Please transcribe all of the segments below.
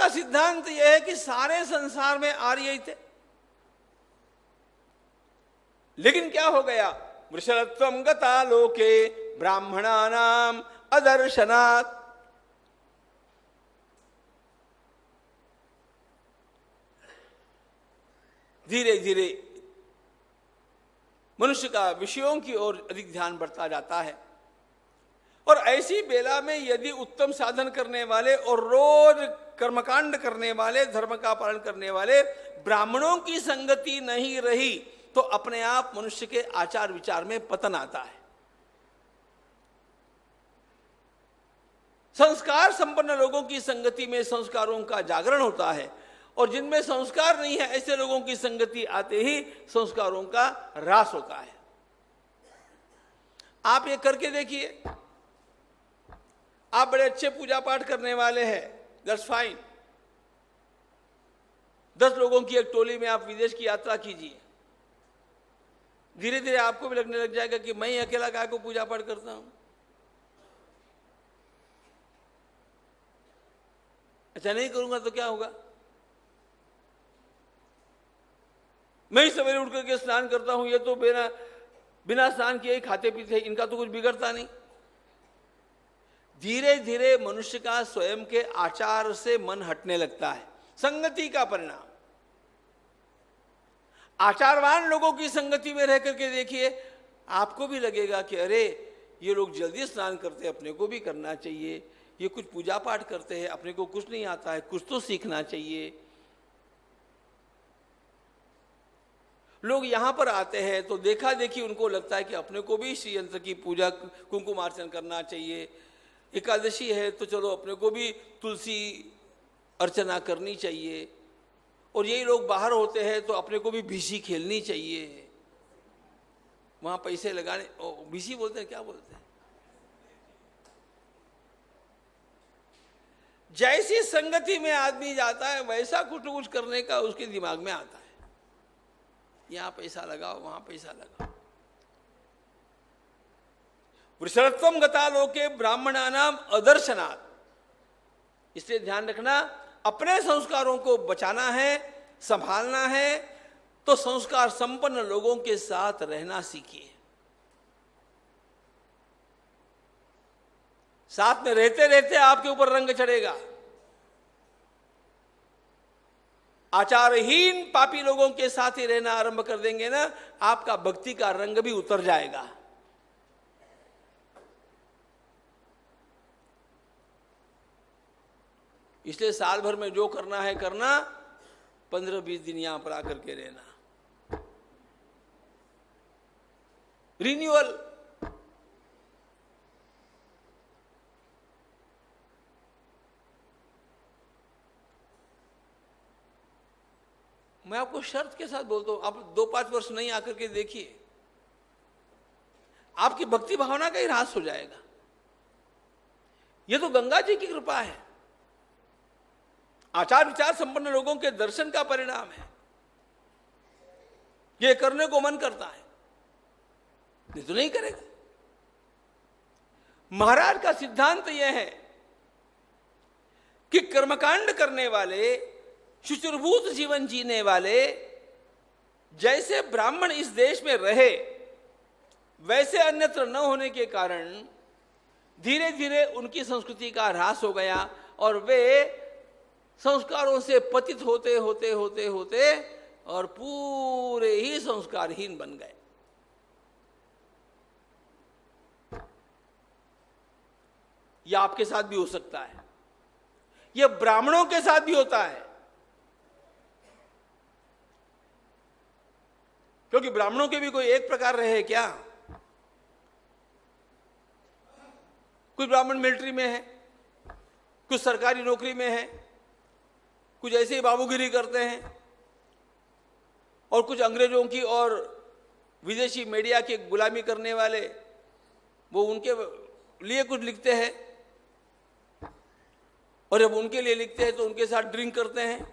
का सिद्धांत यह है कि सारे संसार में आर्य ही थे, लेकिन क्या हो गया? वृषलत्वं गता लोके ब्राह्मणानाम अदर्शनात्। धीरे धीरे मनुष्य का विषयों की ओर अधिक ध्यान बढ़ता जाता है, और ऐसी बेला में यदि उत्तम साधन करने वाले और रोज कर्मकांड करने वाले, धर्म का पालन करने वाले ब्राह्मणों की संगति नहीं रही तो अपने आप मनुष्य के आचार विचार में पतन आता है। संस्कार संपन्न लोगों की संगति में संस्कारों का जागरण होता है, और जिनमें संस्कार नहीं है ऐसे लोगों की संगति आते ही संस्कारों का ह्रास होता है। आप ये करके देखिए, आप बड़े अच्छे पूजा पाठ करने वाले हैं, दैट्स फाइन। 10 लोगों की एक टोली में आप विदेश की यात्रा कीजिए, धीरे धीरे आपको भी लगने लग जाएगा कि मैं ही अकेला काय को पूजा पाठ करता हूं। अच्छा, नहीं करूंगा तो क्या होगा? मैं ही सवेरे उठ करके स्नान करता हूं, ये तो बिना स्नान किए ही खाते पीते, इनका तो कुछ बिगड़ता नहीं। धीरे धीरे मनुष्य का स्वयं के आचार से मन हटने लगता है, संगति का परिणाम। आचारवान लोगों की संगति में रह करके देखिए, आपको भी लगेगा कि अरे ये लोग जल्दी स्नान करते हैं, अपने को भी करना चाहिए। ये कुछ पूजा पाठ करते हैं, अपने को कुछ नहीं आता है, कुछ तो सीखना चाहिए। लोग यहां पर आते हैं तो देखा देखी उनको लगता है कि अपने को भी श्री यंत्र की पूजा, कुंकुमार्चन करना चाहिए। एकादशी है तो चलो अपने को भी तुलसी अर्चना करनी चाहिए। और यही लोग बाहर होते हैं तो अपने को भी भीसी खेलनी चाहिए, वहां पैसे लगाने। भीसी बोलते हैं, क्या बोलते हैं? जैसी संगति में आदमी जाता है वैसा कुछ करने का उसके दिमाग में आता है। यहां पैसा लगाओ, वहां पैसा लगाओ। वृषलत्वं गता लोके ब्राह्मणानाम अदर्शनात्। इसलिए ध्यान रखना, अपने संस्कारों को बचाना है, संभालना है, तो संस्कार संपन्न लोगों के साथ रहना सीखिए। साथ में रहते रहते आपके ऊपर रंग चढ़ेगा। आचारहीन पापी लोगों के साथ ही रहना आरंभ कर देंगे ना, आपका भक्ति का रंग भी उतर जाएगा। इसलिए साल भर में जो करना है करना, 15-20 दिन यहां पर आकर के रहना। रिन्यूअल। मैं आपको शर्त के साथ बोलता हूं, आप 2-5 वर्ष नहीं आकर के देखिए, आपकी भक्ति भावना का ही ह्रास हो जाएगा। यह तो गंगा जी की कृपा है, आचार विचार संपन्न लोगों के दर्शन का परिणाम है। यह करने को मन करता है, नहीं तो नहीं करेगा। महाराज का सिद्धांत यह है कि कर्मकांड करने वाले, शुचिर्भूत जीवन जीने वाले, जैसे ब्राह्मण इस देश में रहे वैसे अन्यत्र न होने के कारण धीरे धीरे उनकी संस्कृति का ह्रास हो गया और वे संस्कारों से पतित होते होते होते होते और पूरे ही संस्कारहीन बन गए। यह आपके साथ भी हो सकता है, यह ब्राह्मणों के साथ भी होता है, क्योंकि ब्राह्मणों के भी कोई एक प्रकार रहे क्या? कुछ ब्राह्मण मिलिट्री में है, कुछ सरकारी नौकरी में है, कुछ ऐसे ही बाबूगिरी करते हैं, और कुछ अंग्रेजों की और विदेशी मीडिया की गुलामी करने वाले, वो उनके लिए कुछ लिखते हैं, और जब उनके लिए लिखते हैं तो उनके साथ ड्रिंक करते हैं।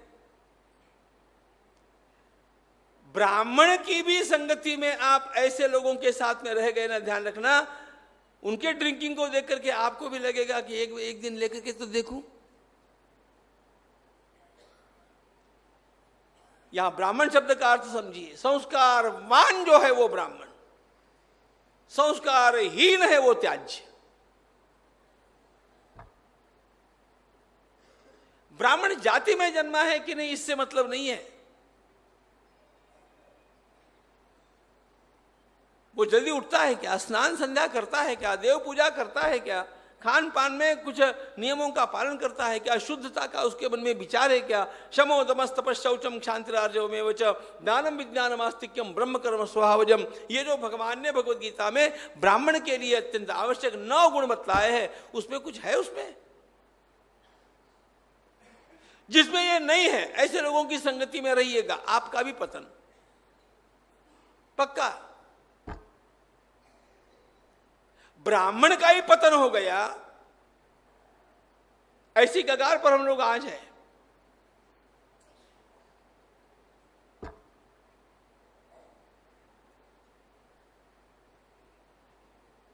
ब्राह्मण की भी संगति में आप ऐसे लोगों के साथ में रह गए ना, ध्यान रखना, उनके ड्रिंकिंग को देख करके आपको भी लगेगा कि एक दिन लेकर के तो देखूं। यहां ब्राह्मण शब्द का अर्थ समझिए, संस्कारवान जो है वो ब्राह्मण, संस्कारहीन है वो त्याज्य। ब्राह्मण जाति में जन्मा है कि नहीं इससे मतलब नहीं है, वो जल्दी उठता है क्या, स्नान संध्या करता है क्या, देव पूजा करता है क्या, खान पान में कुछ नियमों का पालन करता है क्या, शुद्धता का उसके मन में विचार है क्या, शमो दमस तपस् शौचम क्षांतिरार्जवमेव च ज्ञानम विज्ञानम आस्तिक्यम ब्रह्म कर्म स्वभावजम, ये जो भगवान ने भगवद गीता में ब्राह्मण के लिए अत्यंत आवश्यक 9 गुण बतलाए हैं, उसमें कुछ है उसमें? जिसमें ये नहीं है ऐसे लोगों की संगति में रहिएगा, आपका भी पतन पक्का। ब्राह्मण का ही पतन हो गया, ऐसी कगार पर हम लोग आज हैं।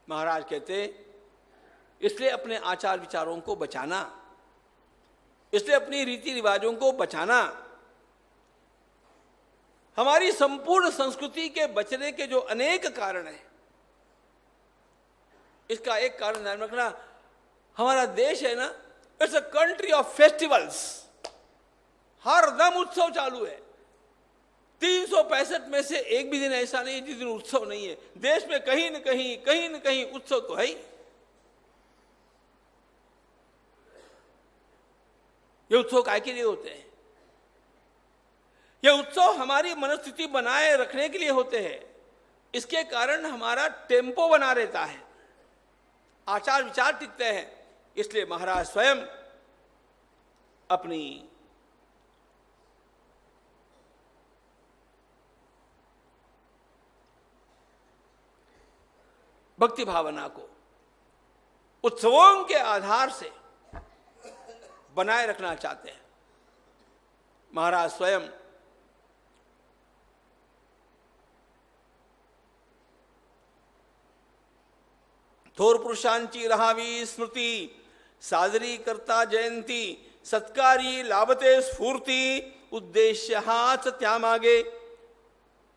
महाराज कहते इसलिए अपने आचार विचारों को बचाना, इसलिए अपनी रीति रिवाजों को बचाना, हमारी संपूर्ण संस्कृति के बचने के जो अनेक कारण हैं, इसका एक कारण ध्यान रखना, हमारा देश है ना, it's a country of festivals, हर दम उत्सव चालू है। 365 में से एक भी दिन ऐसा नहीं जिस दिन उत्सव नहीं है। देश में कहीं न कहीं उत्सव तो है ही। ये उत्सव काय के लिए होते हैं? ये उत्सव हमारी मनस्थिति बनाए रखने के लिए होते हैं। इसके कारण हमारा टेम्पो बना रहता है, आचार विचार टिकते हैं। इसलिए महाराज स्वयं अपनी भक्ति भावना को उत्सवों के आधार से बनाए रखना चाहते हैं। महाराज स्वयं थोर पुरुषांची रहावी स्मृति, सादरी करता जयंती, सत्कारी लाभते स्फूर्ती, उद्देश्य हाच त्यामागे,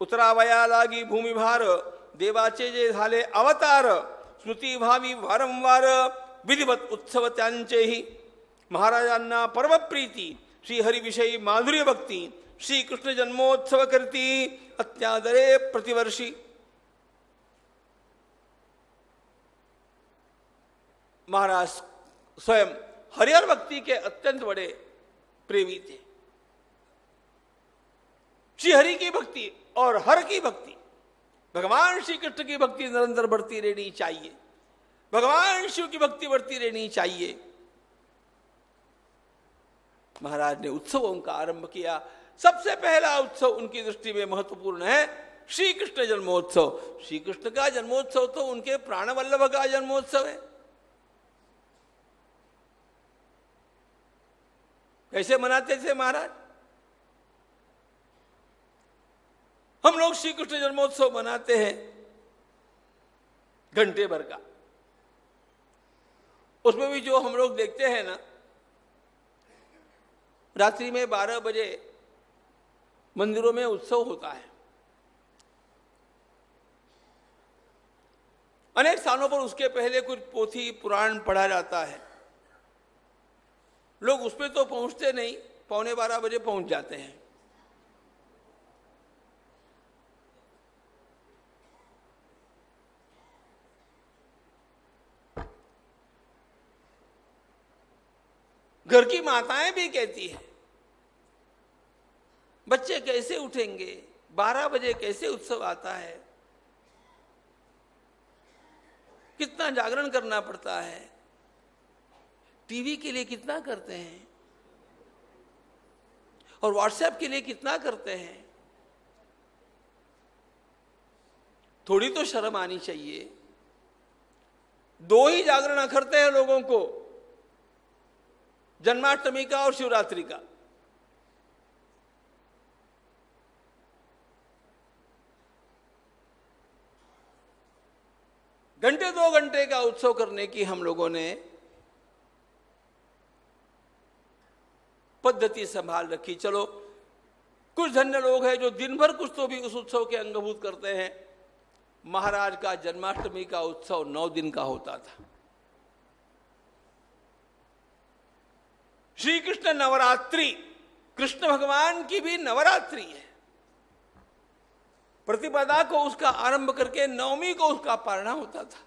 उतरावया लागी भूमिभार, देवाचे जे झाले अवतार, स्मृती भावी वारंवार, विधिवत उत्सव त्यांचेही। महाराजांना परमप्रीती, श्रीहरिविषयी माधुर्य भक्ती, श्री कृष्ण जन्मोत्सव करती, अत्यादरे प्रतिवर्षी। महाराज स्वयं हरिहर भक्ति के अत्यंत बड़े प्रेमी थे। श्री हरि की भक्ति और हर की भक्ति, भगवान श्री कृष्ण की भक्ति निरंतर बढ़ती रहनी चाहिए, भगवान शिव की भक्ति बढ़ती रहनी चाहिए। महाराज ने उत्सवों का आरंभ किया। सबसे पहला उत्सव उनकी दृष्टि में महत्वपूर्ण है श्री कृष्ण जन्मोत्सव। श्री कृष्ण का जन्मोत्सव तो उनके प्राणवल्लभ का जन्मोत्सव है। कैसे मनाते थे महाराज? हम लोग श्री कृष्ण जन्मोत्सव मनाते हैं घंटे भर का। उसमें भी जो हम लोग देखते हैं ना, रात्रि में 12 बजे मंदिरों में उत्सव होता है। अनेक स्थानों पर उसके पहले कुछ पोथी पुराण पढ़ा जाता है। लोग उसमें तो पहुंचते नहीं, 11:15 बजे पहुंच जाते हैं। घर की माताएं भी कहती हैं, बच्चे कैसे उठेंगे, 12 बजे कैसे उत्सव आता है, कितना जागरण करना पड़ता है, टीवी के लिए कितना करते हैं और व्हाट्सएप के लिए कितना करते हैं। थोड़ी तो शर्म आनी चाहिए। 2 ही जागरण अखरते हैं लोगों को, जन्माष्टमी का और शिवरात्रि का। घंटे 2 घंटे का उत्सव करने की हम लोगों ने पद्धति संभाल रखी। चलो कुछ धन्य लोग हैं जो दिन भर कुछ तो भी उस उत्सव के अंगभूत करते हैं। महाराज का जन्माष्टमी का उत्सव 9 दिन का होता था। श्री कृष्ण नवरात्रि, कृष्ण भगवान की भी नवरात्रि है। प्रतिपदा को उसका आरंभ करके नवमी को उसका पारणा होता था।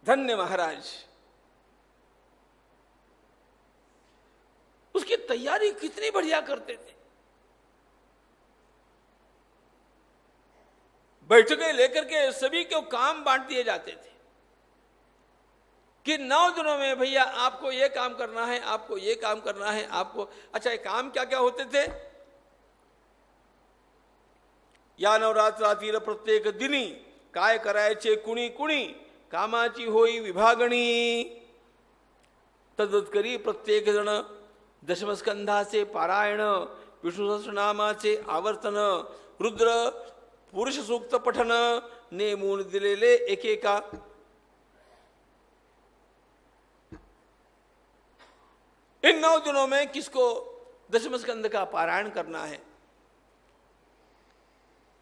धन्य महाराज, उसकी तैयारी कितनी बढ़िया करते थे। बैठकें लेकर के सभी को काम बांट दिए जाते थे कि 9 दिनों में भैया आपको ये काम करना है, आपको ये काम करना है, आपको। अच्छा, ये काम क्या क्या होते थे? या नवरात्रातील प्रत्येक दिनी काय करायचे कुणी कुणी, कामाची होई विभागणी। तद्वत करी प्रत्येक जण दशमस्कंधाचे पारायण, विष्णू सहस्रनामाचे आवर्तन, रुद्र पुरुष सूक्त पठन, नेमून दिलेले एकेका। इन 9 दिनों में किसको दशमस्कंध का पारायण करना है,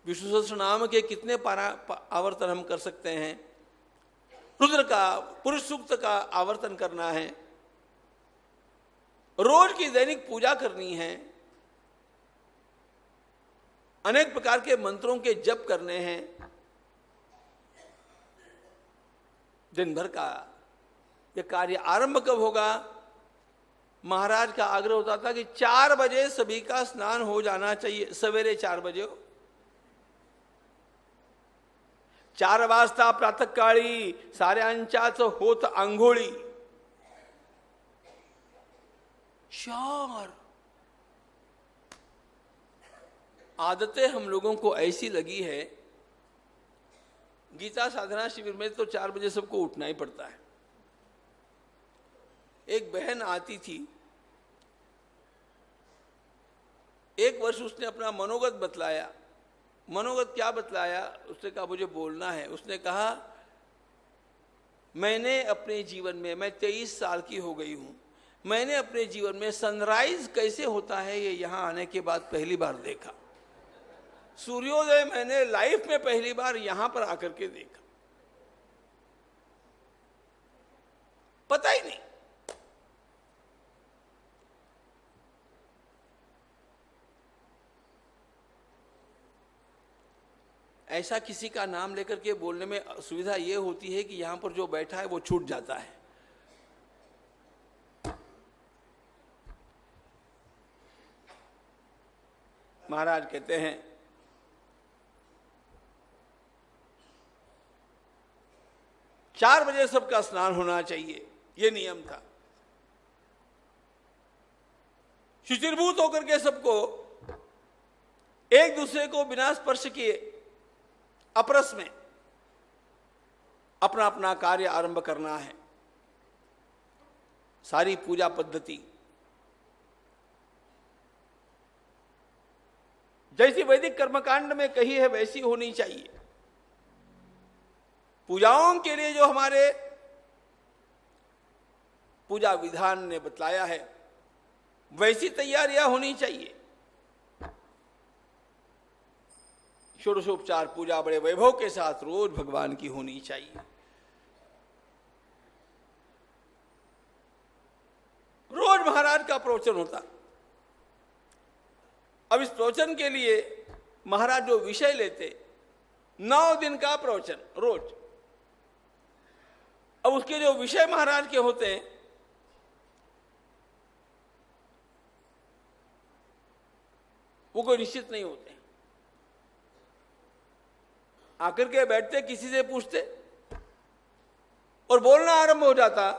विष्णु सहस्रनाम के कितने आवर्तन हम कर सकते हैं, रुद्र का पुरुष सूक्त का आवर्तन करना है, रोज की दैनिक पूजा करनी है, अनेक प्रकार के मंत्रों के जप करने हैं। दिन भर का यह कार्य आरंभ कब होगा? महाराज का आग्रह होता था कि 4 बजे सभी का स्नान हो जाना चाहिए, सवेरे 4 बजे हो। 4 वाजता प्रातःकाळी साऱ्यांच्याच होत आंघोळी। 4 आदतें हम लोगों को ऐसी लगी है। गीता साधना शिविर में तो 4 बजे सबको उठना ही पड़ता है। एक बहन आती थी, एक वर्ष उसने अपना मनोगत बतलाया। मनोगत क्या बतलाया? उसने कहा मुझे बोलना है। उसने कहा मैंने अपने जीवन में, मैं 23 साल की हो गई हूं, मैंने अपने जीवन में सनराइज कैसे होता है ये यहां आने के बाद पहली बार देखा। सूर्योदय मैंने लाइफ में पहली बार यहां पर आकर के देखा। पता ही नहीं। ऐसा किसी का नाम लेकर के बोलने में सुविधा यह होती है कि यहां पर जो बैठा है वो छूट जाता है। महाराज कहते हैं 4 बजे सबका स्नान होना चाहिए, यह नियम था। शुचिर्भूत होकर के सबको एक दूसरे को बिना स्पर्श किए अपरस में अपना अपना कार्य आरंभ करना है। सारी पूजा पद्धति जैसी वैदिक कर्मकांड में कही है वैसी होनी चाहिए। पूजाओं के लिए जो हमारे पूजा विधान ने बतलाया है वैसी तैयारियां होनी चाहिए। षोडशोपचार पूजा बड़े वैभव के साथ रोज भगवान की होनी चाहिए। रोज महाराज का प्रवचन होता। अब इस प्रवचन के लिए महाराज जो विषय लेते 9 दिन का प्रवचन रोज। अब उसके जो विषय महाराज के होते हैं वो कोई निश्चित नहीं होते। आकर के बैठते, किसी से पूछते और बोलना आरंभ हो जाता।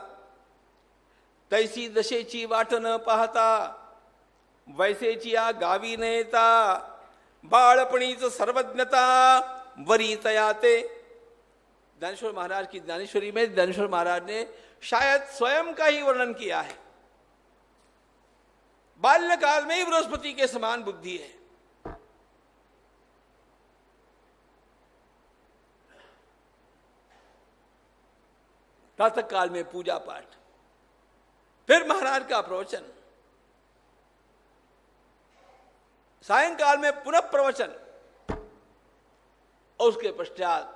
तैसी दशेची वाट न पाहता, वैसेची या गावी नेता, बाळपणीच सर्वज्ञता वरी तयाते। ज्ञानेश्वर महाराज की ज्ञानेश्वरी में ज्ञानेश्वर महाराज ने शायद स्वयं का ही वर्णन किया है। बाल्यकाल में ही बृहस्पति के समान बुद्धि है। प्रातः काल में पूजा पाठ, फिर महाराज का प्रवचन, सायंकाल में पुनः प्रवचन, और उसके पश्चात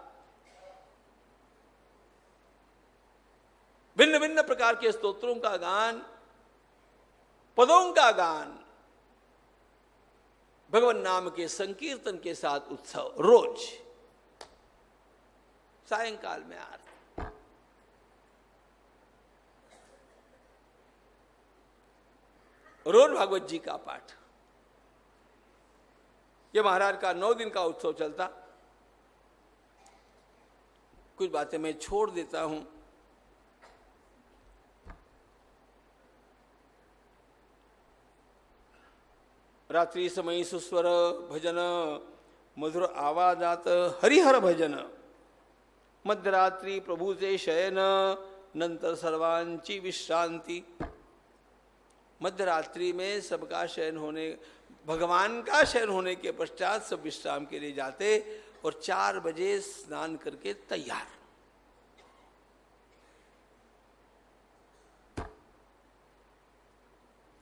भिन्न भिन्न प्रकार के स्तोत्रों का गान, पदों का गान, भगवान नाम के संकीर्तन के साथ उत्सव रोज सायंकाल में आरती। रोज भागवत जी का पाठ। यह महाराज का 9 दिन का उत्सव चलता। कुछ बातें मैं छोड़ देता हूं। रात्रि समय सुस्वर भजन, मधुर आवाजात हरिहर भजन, मध्यरात्रि प्रभु से शयन, नंतर सर्वांची विश्रांति। मध्यरात्रि में सबका शयन होने, भगवान का शयन होने के पश्चात सब विश्राम के लिए जाते और 4 बजे स्नान करके तैयार।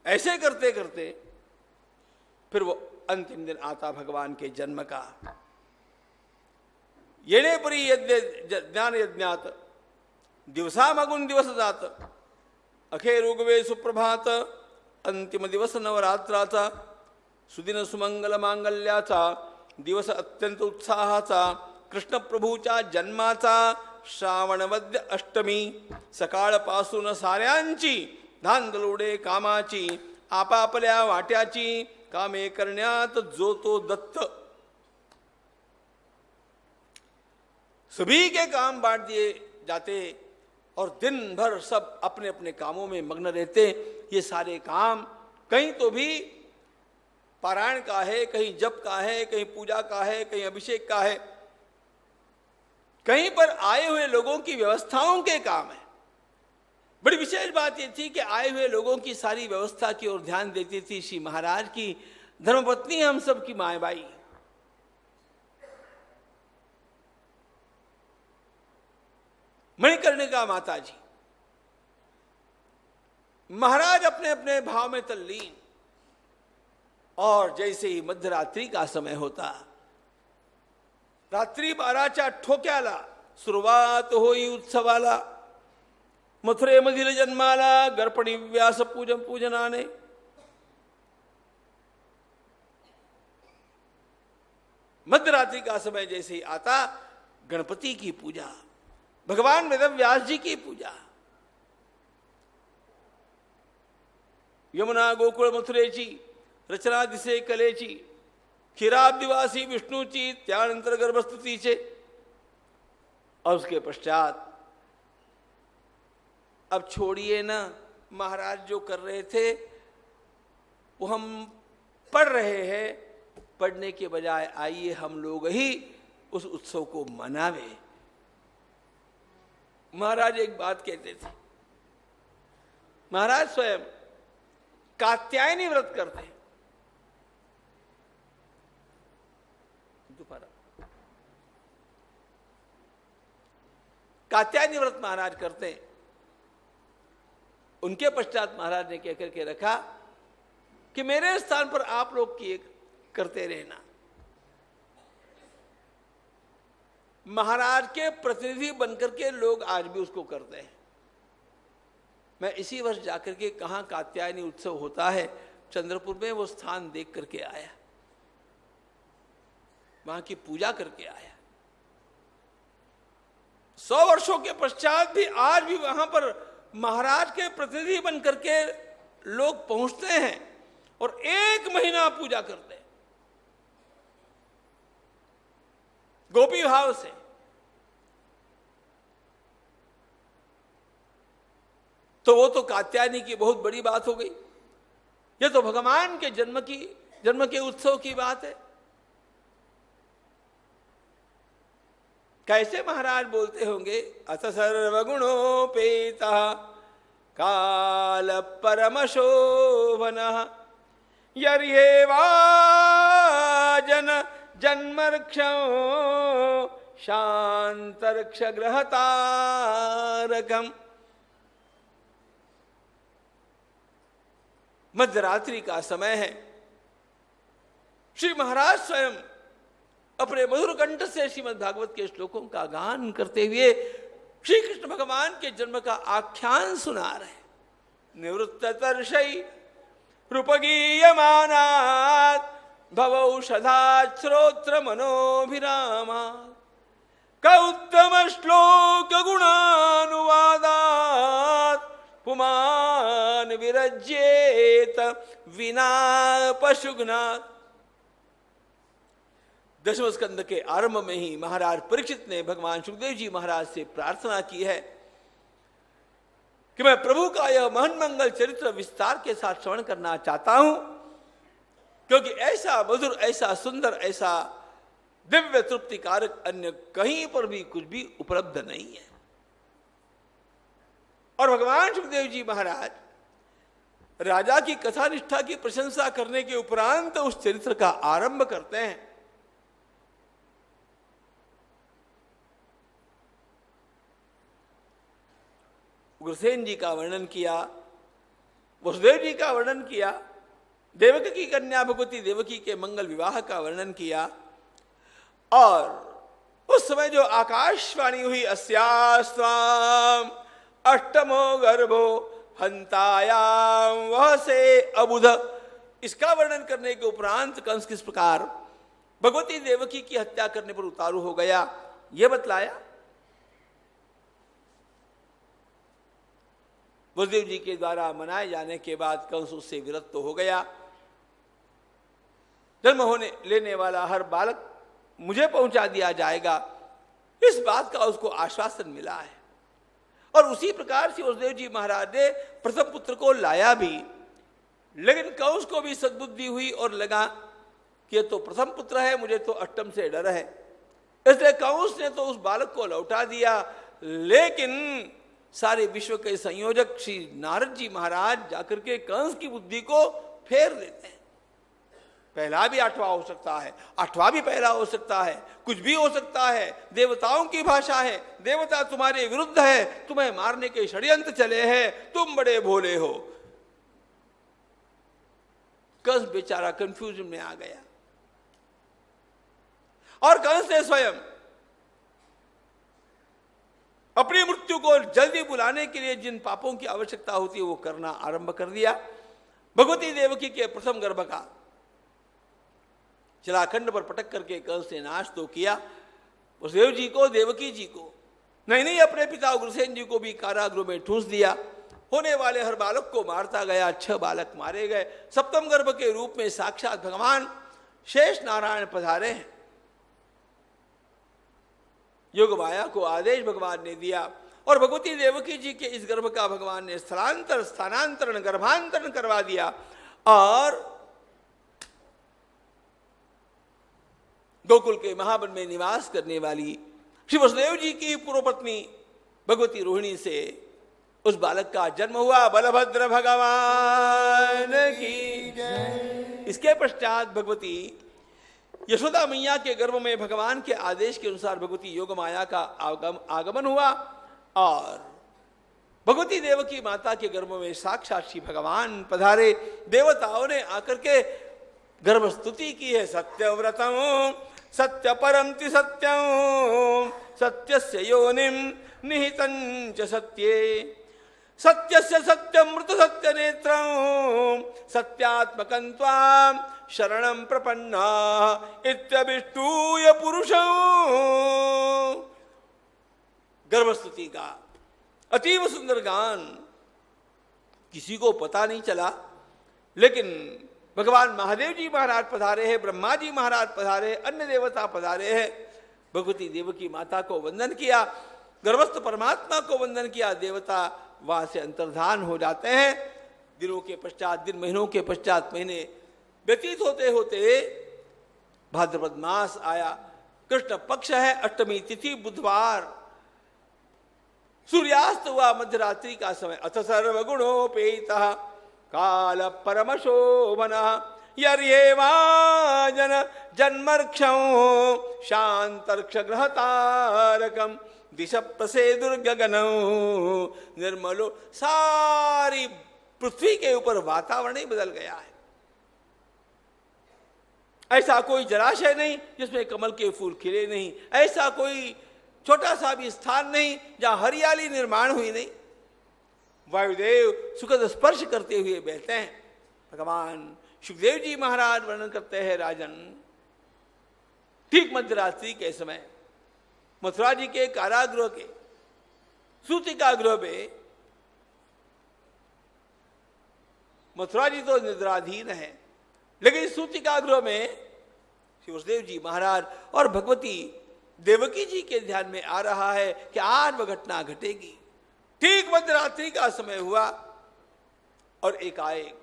ऐसे करते करते फिर वो अंतिम दिन आता भगवान के जन्म का। येणे परी यज्ञ ज्ञान यज्ञात दिवसामगुण दिवस जात, अखेर उगवे सुप्रभात, अंतिम दिवस नवरात्राचा, सुदिन सुमंगल मांगल्याचा, दिवस अत्यंत उत्साहाचा, कृष्ण प्रभूच्या जन्माचा, श्रावणवद्य अष्टमी, सकाळपासून साऱ्यांची धांदलोडे कामाची, आपापल्या वाट्याची, कामे करण्यात जो तो दत्त। सभी के काम बांट दिए जाते और दिन भर सब अपने अपने कामों में मग्न रहते। ये सारे काम कहीं तो भी पारायण का है, कहीं जप का है, कहीं पूजा का है, कहीं अभिषेक का है, कहीं पर आए हुए लोगों की व्यवस्थाओं के काम है। बड़ी विशेष बात यह थी कि आए हुए लोगों की सारी व्यवस्था की ओर ध्यान देती थी श्री महाराज की धर्मपत्नी, हम सब की माए बाई। मणिकर्णिका माता जी। महाराज अपने अपने भाव में तल्लीन, और जैसे ही मध्यरात्रि का समय होता, रात्रि 12च्या ठोक्याला सुरुवात होई उत्सवाला, मथुरे मधील जन्माला गरपणी व्यास पूजनाने। मध्यरात्रि का समय जैसे ही आता, गणपति की पूजा, भगवान वेदव्यास जी की पूजा, यमुना गोकुळ मथुरेची रचना दिसे कलेची, क्षीराब्दिवासी विष्णूची, त्यानंतर गर्भस्तुतीचे, और उसके पश्चात अब छोड़िए ना, महाराज जो कर रहे थे वो हम पढ़ रहे हैं, पढ़ने के बजाय आइए हम लोग ही उस उत्सव को मनावे। महाराज एक बात कहते थे, महाराज स्वयं कात्यायनी व्रत करते हैं। दोपहर कात्यायनी व्रत महाराज करते हैं। उनके पश्चात महाराज ने कहकर के रखा कि मेरे स्थान पर आप लोग किए करते रहना। महाराज के प्रतिनिधि बनकर के लोग आज भी उसको करते हैं। मैं इसी वर्ष जाकर के कहां कात्यायनी उत्सव होता है, चंद्रपुर में वो स्थान देख करके आया, वहां की पूजा करके आया। 100 वर्षों के पश्चात भी आज भी वहां पर महाराज के प्रतिनिधि बनकर के लोग पहुंचते हैं और 1 महीना पूजा करते हैं गोपी भाव से। तो वो तो कात्यायनी की बहुत बड़ी बात हो गई। ये तो भगवान के जन्म के उत्सव की बात है। कैसे महाराज बोलते होंगे, अथ सर्वगुणोपेता काल परम शोभनः यर्हेवाजन जन्मर्क्षं शांतर्क्ष ग्रहतारकम्। मध्यरात्रि का समय है। श्री महाराज स्वयं अपने मधुर कंठ से श्रीमद् भागवत के श्लोकों का गान करते हुए श्री कृष्ण भगवान के जन्म का आख्यान सुना रहे। निवृत्त तर्षै रूपगीयमानात् भवौषधात् श्रोत्र मनोभिरामात् कौत्तम श्लोक गुणानुवादात् पुमान विरज्येत विना पशुघ्नात्। दशम स्कंद के आरंभ में ही महाराज परीक्षित ने भगवान सुखदेव जी महाराज से प्रार्थना की है कि मैं प्रभु का यह महान मंगल चरित्र विस्तार के साथ श्रवण करना चाहता हूं, क्योंकि ऐसा मधुर, ऐसा सुंदर, ऐसा दिव्य तृप्तिकारक अन्य कहीं पर भी कुछ भी उपलब्ध नहीं है। और भगवान सुखदेव जी महाराज राजा की कथा निष्ठा की प्रशंसा करने के उपरांत उस चरित्र का आरंभ करते हैं। उग्रसेन जी का वर्णन किया, वसुदेव जी का वर्णन किया, देवकी की कन्या भगवती देवकी के मंगल विवाह का वर्णन किया, और उस समय जो आकाशवाणी हुई अस्यास्त्वाम अष्टमो गर्भो हंतायाम वह से अबुध, इसका वर्णन करने के उपरांत कंस किस प्रकार भगवती देवकी की हत्या करने पर उतारू हो गया यह बतलाया। वसुदेव जी के द्वारा मनाए जाने के बाद कंस उससे विरक्त हो गया। जन्म होने लेने वाला हर बालक मुझे पहुंचा दिया जाएगा, इस बात का उसको आश्वासन मिला है। और उसी प्रकार से वसुदेव जी महाराज ने प्रथम पुत्र को लाया भी, लेकिन कंस को भी सद्बुद्धि हुई और लगा कि ये तो प्रथम पुत्र है, मुझे तो अष्टम से डर है, इसलिए कंस ने तो उस बालक को लौटा दिया। लेकिन सारे विश्व के संयोजक श्री नारद जी महाराज जाकर के कंस की बुद्धि को फेर देते हैं। पहला भी आठवां हो सकता है, आठवां भी पहला हो सकता है, कुछ भी हो सकता है। देवताओं की भाषा है, देवता तुम्हारे विरुद्ध है, तुम्हें मारने के षड्यंत्र चले हैं, तुम बड़े भोले हो। कंस बेचारा कंफ्यूजन में आ गया, और कंस ने स्वयं अपनी मृत्यु को जल्दी बुलाने के लिए जिन पापों की आवश्यकता होती है वो करना आरंभ कर दिया। भगवती देवकी के प्रथम गर्भ का शिलाखंड पर पटक करके कंस ने नाश तो किया, वसुदेव जी को, देवकी जी को, नहीं अपने पिता उग्रसेन जी को भी कारागृह में ठूंस दिया। होने वाले हर बालक को मारता गया, 6 बालक मारे गए। सप्तम गर्भ के रूप में साक्षात भगवान शेष नारायण पधारे हैं। योग माया को आदेश भगवान ने दिया, और भगवती देवकी जी के इस गर्भ का भगवान ने स्थानांतरण, गर्भांतरण करवा दिया। और गोकुल के महावन में निवास करने वाली श्री वसुदेव जी की पूर्व पत्नी भगवती रोहिणी से उस बालक का जन्म हुआ। बलभद्र भगवान की जय। इसके पश्चात भगवती यशोदा मैया के गर्भ में भगवान के आदेश के अनुसार भगवती योग माया का आगमन हुआ, और भगवती देवकी माता के गर्भ में साक्षात श्री भगवान पधारे। देवताओं ने आकर के गर्भ स्तुति की है। सत्यव्रतम सत्य परम सत्यम सत्यस्य योनिम निहितं च सत्ये सत्यस्य सत्यमृत सत्य नेत्रं सत्यात्मकं त्वां शरणं प्रपन्ना इत्यभिष्टूय पुरुषं। गर्भस्तुति का अतीव सुंदर गान किसी को पता नहीं चला, लेकिन भगवान महादेव जी महाराज पधारे हैं, ब्रह्मा जी महाराज पधारे, अन्य देवता पधारे हैं। भगवती देवकी माता को वंदन किया, गर्भस्थ परमात्मा को वंदन किया। देवता वहां से अंतर्धान हो जाते हैं। दिनों के पश्चात दिन, महीनों के पश्चात महीने व्यतीत होते होते भाद्रपद मास आया। कृष्ण पक्ष है, अष्टमी तिथि बुधवार, सूर्यास्त हुआ मध्यरात्रि का समय। अथ सर्वगुणोपेतः काल परम शोभनः यर्येवाजन जन्मर्क्षं शांतर्क्ष ग्रहतारकम दिश प्रसेदुर्गगनौ निर्मलो। सारी पृथ्वी के ऊपर वातावरण ही बदल गया है। ऐसा कोई जलाशय नहीं जिसमें कमल के फूल खिले नहीं, ऐसा कोई छोटा सा भी स्थान नहीं जहां हरियाली निर्माण हुई नहीं। वायुदेव सुखद स्पर्श करते हुए बहते हैं। भगवान सुखदेव जी महाराज वर्णन करते हैं, राजन, ठीक मध्यरात्रि के समय मथुरा जी के कारागृह के सूतिका गृह पे, मथुरा जी तो निद्राधीन है, लेकिन सूतिका गृह में श्री वसुदेव जी महाराज और भगवती देवकी जी के ध्यान में आ रहा है कि आज वह घटना घटेगी। ठीक मध्यरात्रि का समय हुआ और एकाएक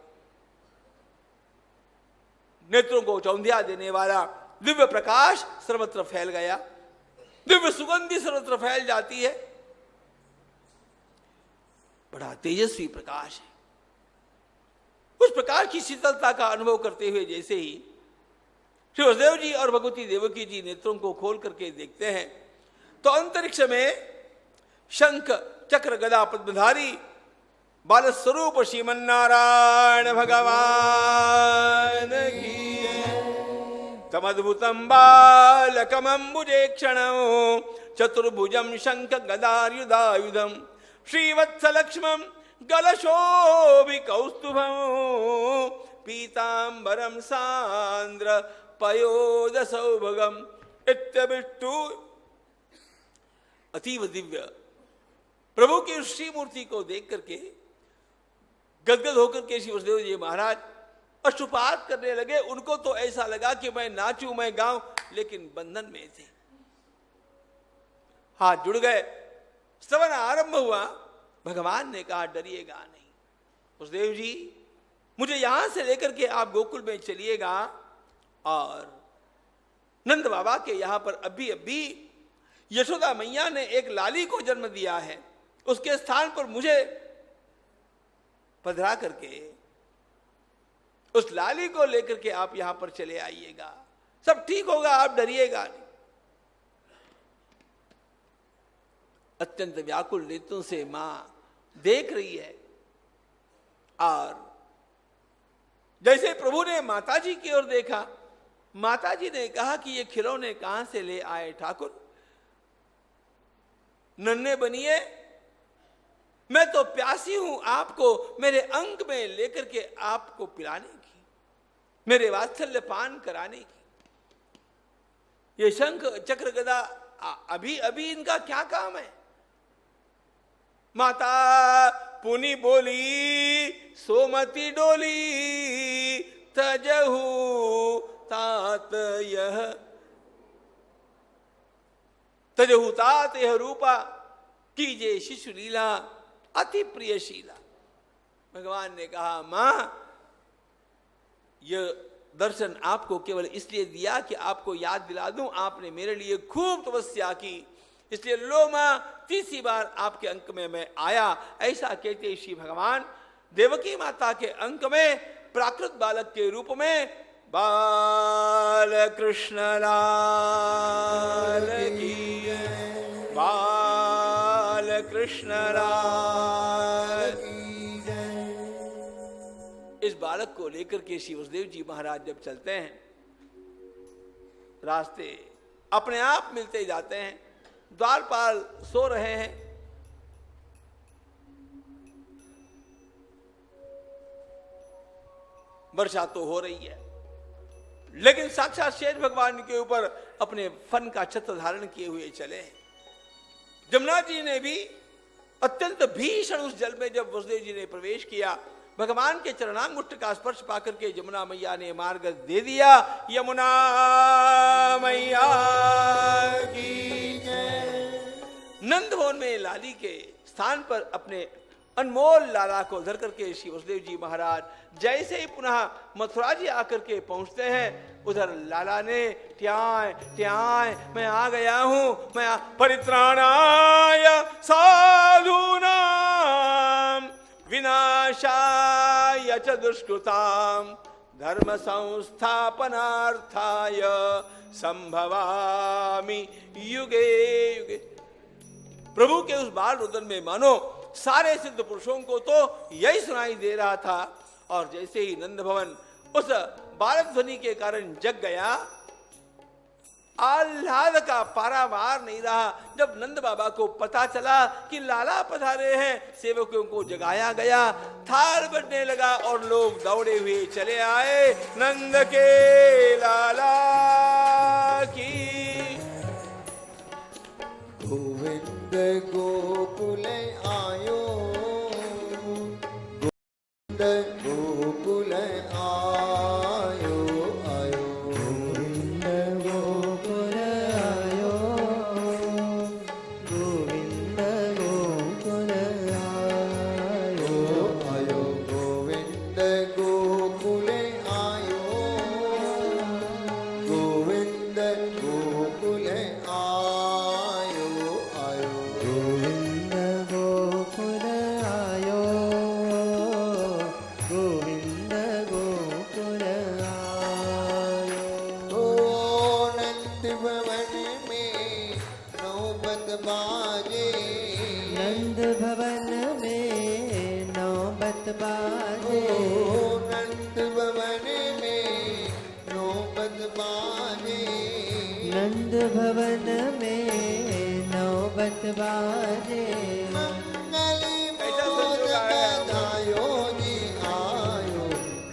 नेत्रों को चौंधिया देने वाला दिव्य प्रकाश सर्वत्र फैल गया, दिव्य सुगंधि सर्वत्र फैल जाती है। बड़ा तेजस्वी प्रकाश है। उस प्रकार की शीतलता का अनुभव करते हुए जैसे ही श्री वसुदेव जी और भगवती देवकी जी नेत्रों को खोल करके देखते हैं तो अंतरिक्ष में शंख चक्र गदा पद्मधारी बाल स्वरूप श्रीमन्नारायण भगवान की तमद्भुतम बालकमंबुजे क्षणं चतुर्भुजं शंख गदायुधायुधं श्रीवत्सलक्ष्मं गलशोभि कौस्तुभं पीतांबरं सांद्र पयोद सौभगम इत्यभिष्टु। अतीव दिव्य प्रभु की श्री मूर्ति को देख करके गदगद होकर के श्री वसुदेव जी महाराज अश्रुपात करने लगे। उनको तो ऐसा लगा कि मैं नाचूं, मैं गाऊं, लेकिन बंधन में थे। हाथ जुड़ गए, स्तवन आरंभ हुआ। भगवान ने कहा, डरिएगा नहीं वसुदेव जी, मुझे यहां से लेकर के आप गोकुल में चलिएगा और नंद बाबा के यहां पर अभी अभी यशोदा मैया ने एक लाली को जन्म दिया है, उसके स्थान पर मुझे पधरा करके उस लाली को लेकर के आप यहां पर चले आइएगा, सब ठीक होगा, आप डरिएगा नहीं। अत्यंत व्याकुल नेत्रों से मां देख रही है और जैसे प्रभु ने माताजी की ओर देखा, माताजी ने कहा कि ये खिलौने कहां से ले आए ठाकुर, नन्हे बनिए, मैं तो प्यासी हूं आपको मेरे अंक में लेकर के आपको पिलाने की, मेरे वात्सल्य पान कराने की। ये शंख चक्र गदा अभी अभी इनका क्या काम है? माता पुनि बोली सोमति डोली तजहु तात यह तजहु तात यह रूपा कीजे शिशु लीला अति प्रियशीला। भगवान ने कहा, मां यह दर्शन आपको केवल इसलिए दिया कि आपको याद दिला दूं, आपने मेरे लिए खूब तपस्या की, इसलिए लो मां तीसरी बार आपके अंक में मैं आया। ऐसा कहते श्री भगवान देवकी माता के अंक में प्राकृत बालक के रूप में बाल कृष्ण लाल की, बाल कृष्ण लाल की जय। इस बालक को लेकर के श्री वसुदेव जी महाराज जब चलते हैं, रास्ते अपने आप मिलते जाते हैं। द्वारपाल सो रहे हैं, वर्षा तो हो रही है, लेकिन साक्षात शेष भगवान के ऊपर अपने फन का छत्र धारण किए हुए चले हैं। जमुना जी ने भी अत्यंत भीषण उस जल में जब वसुदेव जी ने प्रवेश किया, भगवान के चरणांगुष्ठ का स्पर्श पाकर के जमुना मैया ने मार्ग दे दिया। यमुना मैया की जय। नंद भवन में लाली के स्थान पर अपने अनमोल लाला को धर करके श्री वसुदेव जी महाराज जैसे ही पुनः मथुरा जी आकर के पहुंचते हैं, उधर लाला ने ट्याय ट्याय मैं आ गया हूं, मैं परित्राणाय साधूनां विनाशाय च दुष्कृतां धर्म संस्थापनार्थाय संभवामि युगे युगे। प्रभु के उस बाल रुदन में मानो सारे सिद्ध पुरुषों को तो यही सुनाई दे रहा था। और जैसे ही नंद भवन उस बालक ध्वनि के कारण जग गया, आह्लाद का पारावार नहीं रहा। जब नंद बाबा को पता चला कि लाला पधारे हैं, सेवकों को जगाया गया, थाल बजने लगा और लोग दौड़े हुए चले आए। नंद के लाला की गोविंद गोकुल आयो, गोविंद गोकुल आयो, आयो गोविंद गोकुल आयो, गोविंद गोकुल आयो, आयो गोविंद गोकुल आयो, गोविंद गोकुल आयो, आयो गोविंद गोकुल आयो, गोविंद गोकुल आयो। ओ नंद भवन में नौबत बाजे, नंद भवन में नौबत बाजे, ओ नंद भवन में नौबत बाजे, नंद भवन में नौबत बाजे। मंगली मोद बधायो जी आयो,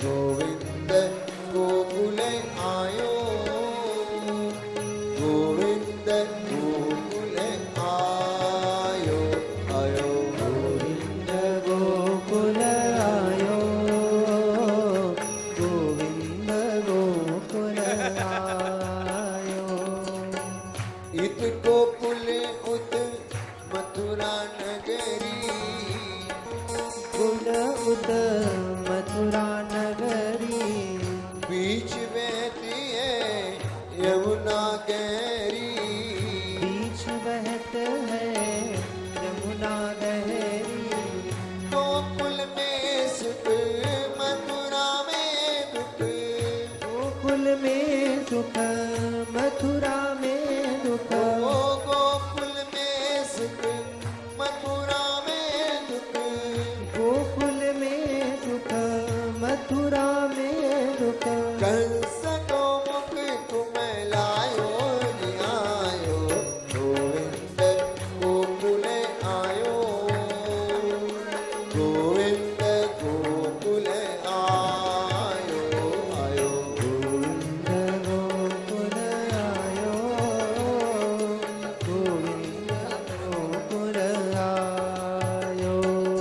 गोविंद गोकुल आयो, गोविंद गोकुल आयो, आयो गोविंद गोकुल आयो, गोविंद गोकुल आयो। इत गोकुल उत मथुरा नगरी, कुल उत मथुरा नगरी, बीच बहती है यमुना गहरी, बीच बहत है यमुना गहरी। गोकुल में सुख मथुरा में दुख, गोकुल में सुख मथुरा में दुख, ओ गोकुल में सुख मथुरा में दुख, गोकुल में सुख मथुरा में दुख। कंस को मुख कुमलायो जी आयो, गोविंद गोकुल आयो, गोविंद गोकुल आयो, आयो गोविंद गोकुल आयो, गोविंद गोकुल आयो।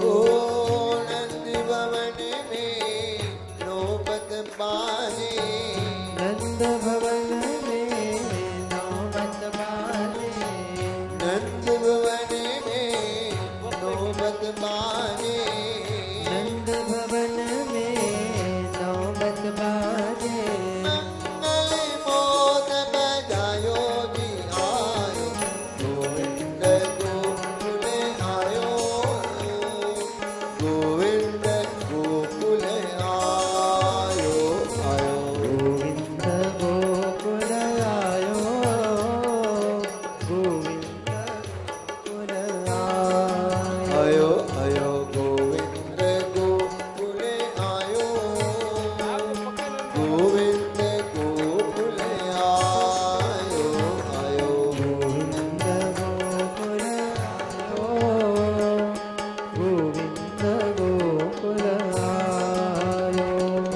ओ नंद भवन में नौबत बाजे, नंद भवन में नौबत बाजे, नंद भवन में नौबत बाजे, नंद भवन में नौबत बाजे। मंगल मोद बजायो जी आयो, गोविंद गोकुल आयो, गोविंद गोकुल आयो, आयो गोविंद गोकुल आयो, गोविंद गोकुल आयो, आयो गोविंद गोकुल आयो, गोविंद गोकुल आयो, आयो गोविंद गोकुल आयो, गोविंद गोकुल आयो।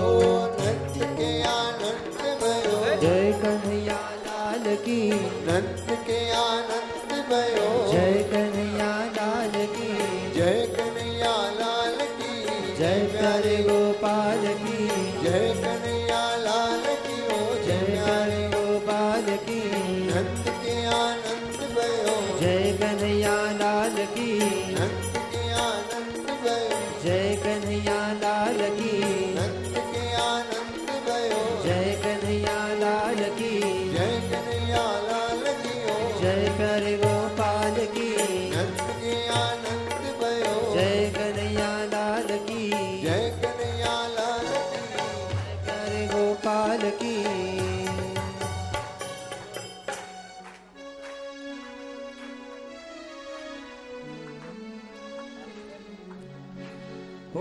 ओ नंद के आनंद भयो, जय कन्हैया लाल की, नंद के आनंद भयो, जय कन्हैया लाल की, जय कन्हैया लाल की, जय प्यारे गोपाल की, जय कन्हैया लाल की, ओ जय प्यारे गोपाल की। नंद के आनंद भयो, जय कन्हैया लाल की, नंद के आनंद भयो, जय कन्हैया लाल की, नंद के आनंद भयो, जय कन्हैया लाल की, जय कन्हैया लाल की, ओ जय प्यारे गोपाल की, नंद के आनंद भयो, जय कन्हैया लाल की, जय कन्हैया लाल की, जय प्यारे गोपाल की।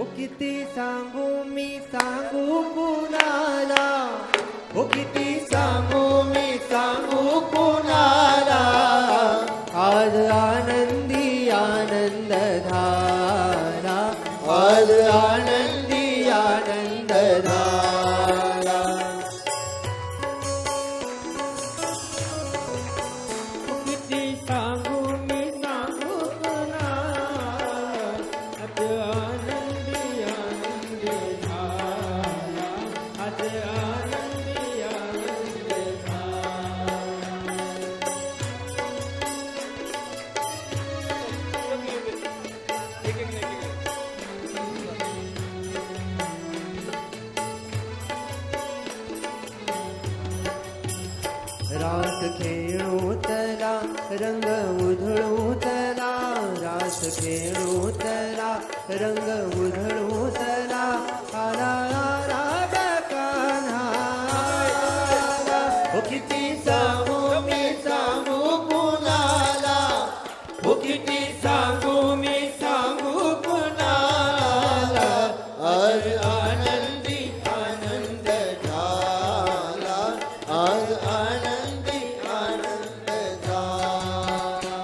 हो किती सांगू मी सांगू कुणाला, हो किती सांगू मी सांगू कुणाला, आज आनंदी आनंद झाला, आज आनंदी आनंद झाला. किती सांगू मी सांगू कुणाला, आज आनंदी आनंदी झाला, आज आनंदी आनंदी झाला. एक एक एक एक रास खेळूतला रंग उधळूतला, रास खेळूतला रंग उधळूतला, आला राग कान्हा आला. हो किती सांगू मी सांगू कुणाला, हो किती सांगू मी सांगू कुणाला, आज आनंदी आनंद झाला, आज आनंदी आनंद झाला.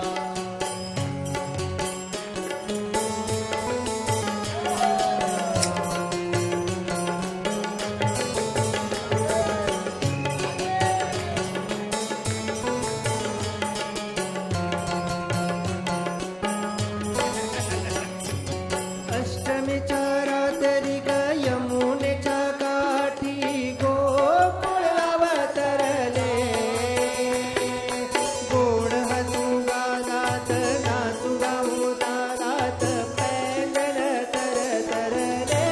अष्टमीच्या रात्री ग यमुनेच्या काठी गोकुळ अवतरले, गोड हसू गालात नाचू गाऊ तालात पैंजण तरतरले.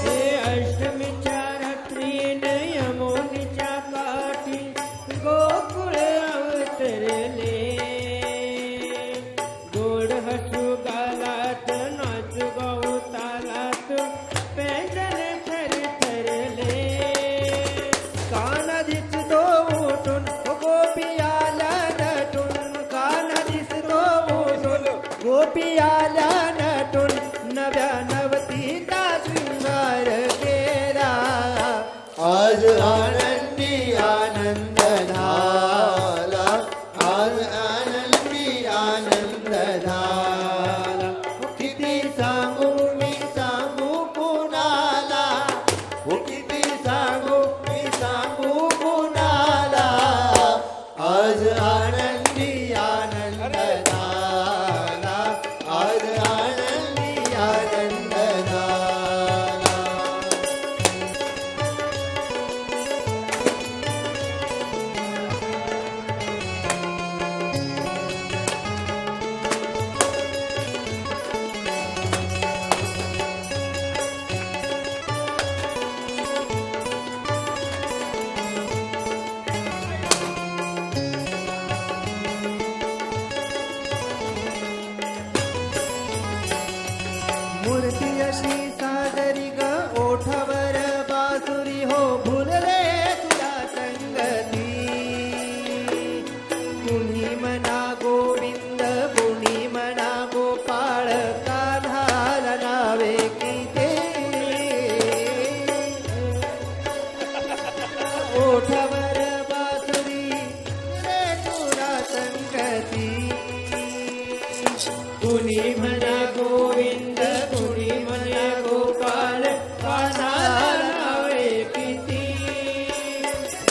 हे अष्टमीच्या रात्रीन यमुनेच्या काठी गोकुळ अवतरले, गोड हसू गालात नाचू गाऊ तालात पैंजण थरथरले. काना दिसतो उठून गोपी आल्या नटून, काना दिसतो उठून गोपी आल्या नटून, नव्या नवतीचा शृंगार केला, आज आनंदी आनंद झाला, आज आनंदी आनंद झाला. किती सांगू मी सांगू कुणाला, हो किती सांगू मी सांगू कुणाला, आज आनंदी आनंद झाला, आज आनंदी आनंद झाला. मूर्ती अशी सादरी ग ओठावर बासुरी, हो भुलले तुला संगती, कुणी म्हणा गोविंद कुणी म्हणा गोपाळ, कान्हाला नावे किती. ओठावर बासुरी रे तुला संगती, कुणी म्हणा गोविंद कुणी म्हणा गोपाळ, कान्हाला नावे किती.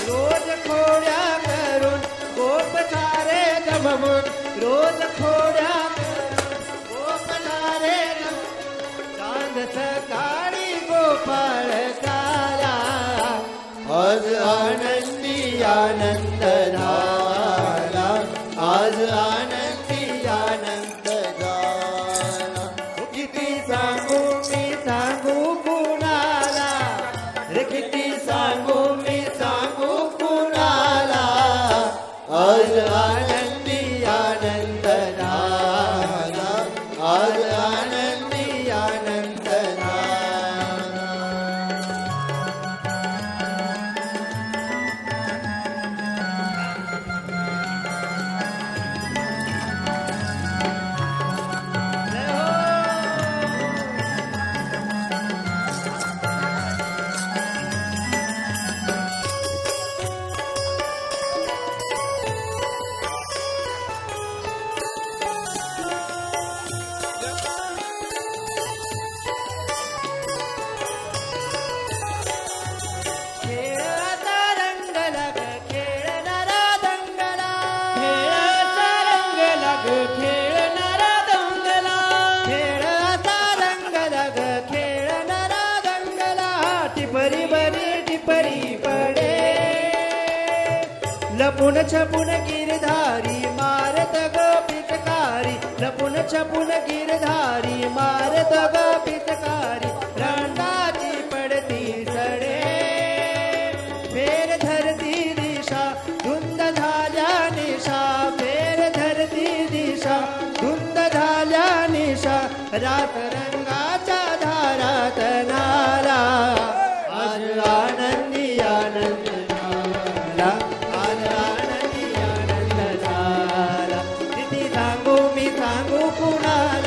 रोज खोड्या करून गोप सारे जमवून, रोज खोड्या करून गोप सारे जमवून, चांद सकाळी गोपाळ काला, आज आनंदी आनंद झाला, आज आनंदी आनंद झाला. किती सांगू मी सांगू कुणाला, रे किती सांगू मी सांगू कुणाला, आज आनंदी आनंद झाला, आज आनंदी आनंद झाला. लपून छपून गिरधारी मारत ग पिचकारी लपून छपून गिरधारी मारत ग पिचकारी रंगाची पडती सडे फेर धरती दिशा धुंद झाल्या निशा फेर धरती दिशा धुंद झाल्या निशा रात रंगाच्या धारात नाला आज आनंदी आनंद झाला आज आनंदी आनंद झाला किती सांगू मी सांगू कुणाला